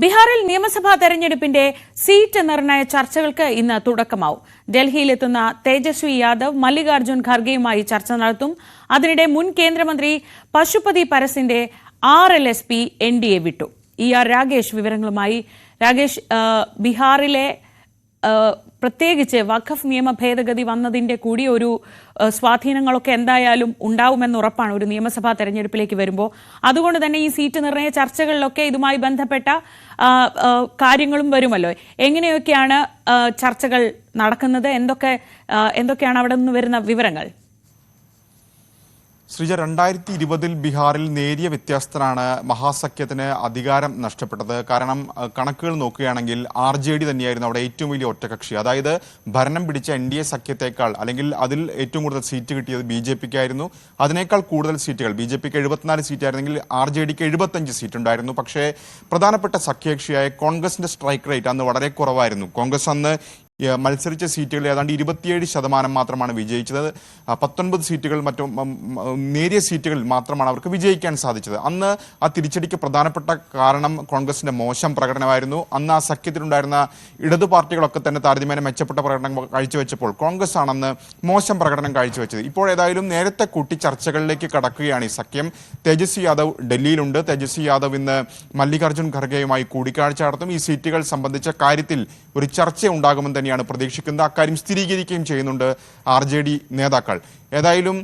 ബീഹാറിൽ നിയമസഭാ തെരഞ്ഞെടുപ്പിന്റെ സീറ്റ് നിർണയ ചർച്ചകൾക്ക് ഇന്ന് തുടക്കമാവും. ഡൽഹിയിലെത്തുന്ന തേജസ്വി യാദവ് മല്ലികാർജ്ജുൻ ഖർഗെയുമായി ചർച്ച നടത്തും. അതിനിടെ മുൻ കേന്ദ്രമന്ത്രി പശുപതി പരസിന്റെ RLSP NDA വിട്ടു. രാഗേഷ് വിവരങ്ങളുമായി. രാഗേഷ്, ബീഹാറിലെ പ്രത്യേകിച്ച് വഖഫ് നിയമ ഭേദഗതി വന്നതിന്റെ കൂടി ഒരു സ്വാധീനങ്ങളൊക്കെ എന്തായാലും ഉണ്ടാവുമെന്ന് ഉറപ്പാണ് ഒരു നിയമസഭാ തെരഞ്ഞെടുപ്പിലേക്ക് വരുമ്പോൾ. അതുകൊണ്ട് തന്നെ ഈ സീറ്റ് നിർണയ ചർച്ചകളിലൊക്കെ ഇതുമായി ബന്ധപ്പെട്ട കാര്യങ്ങളും വരുമല്ലോ. എങ്ങനെയൊക്കെയാണ് ചർച്ചകൾ നടക്കുന്നത്? എന്തൊക്കെയാണ് അവിടെ നിന്ന് വരുന്ന വിവരങ്ങൾ? ശ്രീജ, 2020 ബീഹാറിൽ നേരിയ വ്യത്യാസത്തിനാണ് മഹാസഖ്യത്തിന് അധികാരം നഷ്ടപ്പെട്ടത്. കാരണം കണക്കുകൾ നോക്കുകയാണെങ്കിൽ RJD തന്നെയായിരുന്നു അവിടെ ഏറ്റവും വലിയ ഒറ്റകക്ഷി. അതായത് ഭരണം പിടിച്ച NDA സഖ്യത്തെക്കാൾ, അല്ലെങ്കിൽ അതിൽ ഏറ്റവും കൂടുതൽ സീറ്റ് കിട്ടിയത് BJPക്കായിരുന്നു. അതിനേക്കാൾ കൂടുതൽ സീറ്റുകൾ, BJPക്ക് 74 സീറ്റായിരുന്നെങ്കിൽ RJDക്ക് 75 സീറ്റ് ഉണ്ടായിരുന്നു. പക്ഷേ പ്രധാനപ്പെട്ട സഖ്യകക്ഷിയായ കോൺഗ്രസിന്റെ സ്ട്രൈക്ക് റേറ്റ് അന്ന് വളരെ കുറവായിരുന്നു. കോൺഗ്രസ് അന്ന് മത്സരിച്ച സീറ്റുകൾ ഏതാണ്ട് 27% മാത്രമാണ് വിജയിച്ചത്. 19 സീറ്റുകൾ മറ്റും നേരിയ സീറ്റുകളിൽ മാത്രമാണ് അവർക്ക് വിജയിക്കാൻ സാധിച്ചത്. അന്ന് ആ തിരിച്ചടിക്ക് പ്രധാനപ്പെട്ട കാരണം കോൺഗ്രസിന്റെ മോശം പ്രകടനമായിരുന്നു. അന്ന് ആ സഖ്യത്തിലുണ്ടായിരുന്ന ഇടതു പാർട്ടികളൊക്കെ തന്നെ താരതമ്യേന മെച്ചപ്പെട്ട പ്രകടനം കാഴ്ചവെച്ചപ്പോൾ കോൺഗ്രസ് ആണെന്ന് മോശം പ്രകടനം കാഴ്ചവെച്ചത്. ഇപ്പോൾ ഏതായാലും നേരത്തെ കൂട്ടി ചർച്ചകളിലേക്ക് കടക്കുകയാണ് ഈ സഖ്യം. തേജസ്വി യാദവ് ഡൽഹിയിലുണ്ട്. തേജസ്വി യാദവ് ഇന്ന് മല്ലികാർജ്ജുൻ ഖർഗെയുമായി കൂടിക്കാഴ്ച നടത്തും. ഈ സീറ്റുകൾ സംബന്ധിച്ച കാര്യത്തിൽ ഒരു ചർച്ച ഉണ്ടാകുമെന്ന് തന്നെയാണ് പ്രതീക്ഷിക്കുന്നത്. അക്കാര്യം സ്ഥിരീകരിക്കുകയും ചെയ്യുന്നുണ്ട് RJD നേതാക്കൾ. ഏതായാലും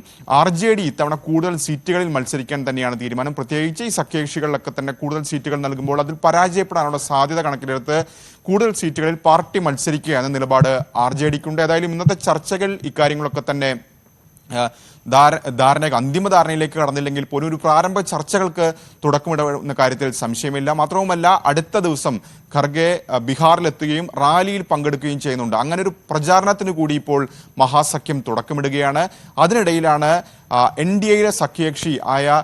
RJD ഇത്തവണ കൂടുതൽ സീറ്റുകളിൽ മത്സരിക്കാൻ തന്നെയാണ് തീരുമാനം. പ്രത്യേകിച്ച് ഈ സഖ്യകക്ഷികളിലൊക്കെ തന്നെ കൂടുതൽ സീറ്റുകൾ നൽകുമ്പോൾ അതിൽ പരാജയപ്പെടാനുള്ള സാധ്യത കണക്കിലെടുത്ത് കൂടുതൽ സീറ്റുകളിൽ പാർട്ടി മത്സരിക്കുക എന്ന നിലപാട് RJDക്കുണ്ട്. ഏതായാലും ഇന്നത്തെ ചർച്ചകൾ ഇക്കാര്യങ്ങളൊക്കെ തന്നെ അന്തിമ ധാരണയിലേക്ക് കടന്നില്ലെങ്കിൽ പോലും ഒരു പ്രാരംഭ ചർച്ചകൾക്ക് തുടക്കമിടുന്ന കാര്യത്തിൽ സംശയമില്ല. മാത്രവുമല്ല, അടുത്ത ദിവസം ഖർഗെ ബീഹാറിലെത്തുകയും റാലിയിൽ പങ്കെടുക്കുകയും ചെയ്യുന്നുണ്ട്. അങ്ങനെ ഒരു പ്രചാരണത്തിന് കൂടി ഇപ്പോൾ മഹാസഖ്യം തുടക്കമിടുകയാണ്. അതിനിടയിലാണ് NDAയിലെ സഖ്യകക്ഷി ആയ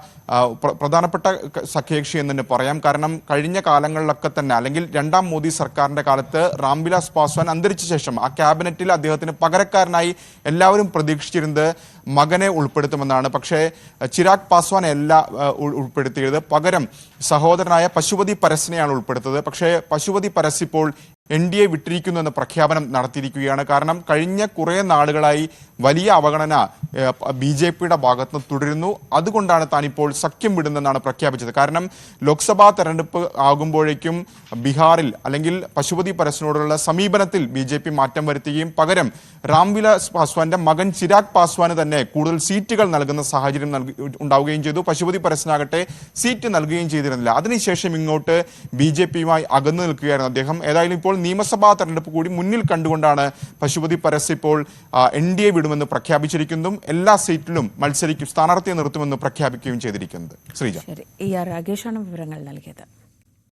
പ്രധാനപ്പെട്ട സഖ്യകക്ഷി എന്ന് തന്നെ പറയാം. കാരണം കഴിഞ്ഞ കാലങ്ങളിലൊക്കെ തന്നെ, അല്ലെങ്കിൽ രണ്ടാം മോദി സർക്കാരിന്റെ കാലത്ത് രാംവിലാസ് പാസ്വാൻ അന്തരിച്ച ശേഷം ആ ക്യാബിനറ്റിൽ അദ്ദേഹത്തിന് പകരക്കാരനായി എല്ലാവരും പ്രതീക്ഷിച്ചിരുന്നത് മകനെ ഉൾപ്പെടുത്തുമെന്നാണ്. പക്ഷേ ചിരാഗ് പാസ്വാനെ അല്ല ഉൾപ്പെടുത്തിയത്. പകരം സഹോദരനായ പശുപതി പരസിനെയാണ് ഉൾപ്പെടുത്തത്. പക്ഷേ പശുപതി പരസ് ഇപ്പോൾ NDA വിട്ടിരിക്കുന്നു എന്ന പ്രഖ്യാപനം നടത്തിയിരിക്കുകയാണ്. കാരണം കഴിഞ്ഞ കുറേ നാളുകളായി വലിയ അവഗണന BJPയുടെ ഭാഗത്തുനിന്ന് തുടരുന്നു. അതുകൊണ്ടാണ് താൻ ഇപ്പോൾ സഖ്യം വിടുന്നതെന്നാണ് പ്രഖ്യാപിച്ചത്. കാരണം ലോക്സഭാ തെരഞ്ഞെടുപ്പ് ആകുമ്പോഴേക്കും ബീഹാറിൽ, അല്ലെങ്കിൽ പശുപതി പരസിനോടുള്ള സമീപനത്തിൽ BJP മാറ്റം വരുത്തുകയും പകരം രാംവിലാസ് പാസ്വാന്റെ മകൻ ചിരാഗ് പാസ്വാന് തന്നെ കൂടുതൽ സീറ്റുകൾ നൽകുന്ന സാഹചര്യം ഉണ്ടാവുകയും ചെയ്തു. പശുപതി പരസിനാകട്ടെ സീറ്റ് നൽകുകയും ചെയ്തിരുന്നില്ല. അതിനുശേഷം ഇങ്ങോട്ട് BJPയുമായി അകന്നു നിൽക്കുകയായിരുന്നു അദ്ദേഹം. ഏതായാലും ഇപ്പോൾ നിയമസഭാ തെരഞ്ഞെടുപ്പ് കൂടി മുന്നിൽ കണ്ടുകൊണ്ടാണ് പശുപതി പരസ് ഇപ്പോൾ NDA വിടുമെന്ന് പ്രഖ്യാപിച്ചിരിക്കുന്നതും എല്ലാ സീറ്റിലും മത്സരിക്കും, സ്ഥാനാർത്ഥിയെ നിർത്തുമെന്ന് പ്രഖ്യാപിക്കുകയും ചെയ്തിരിക്കുന്നത്. ശ്രീജ, രാഗേഷാണ് വിവരങ്ങൾ നൽകിയത്.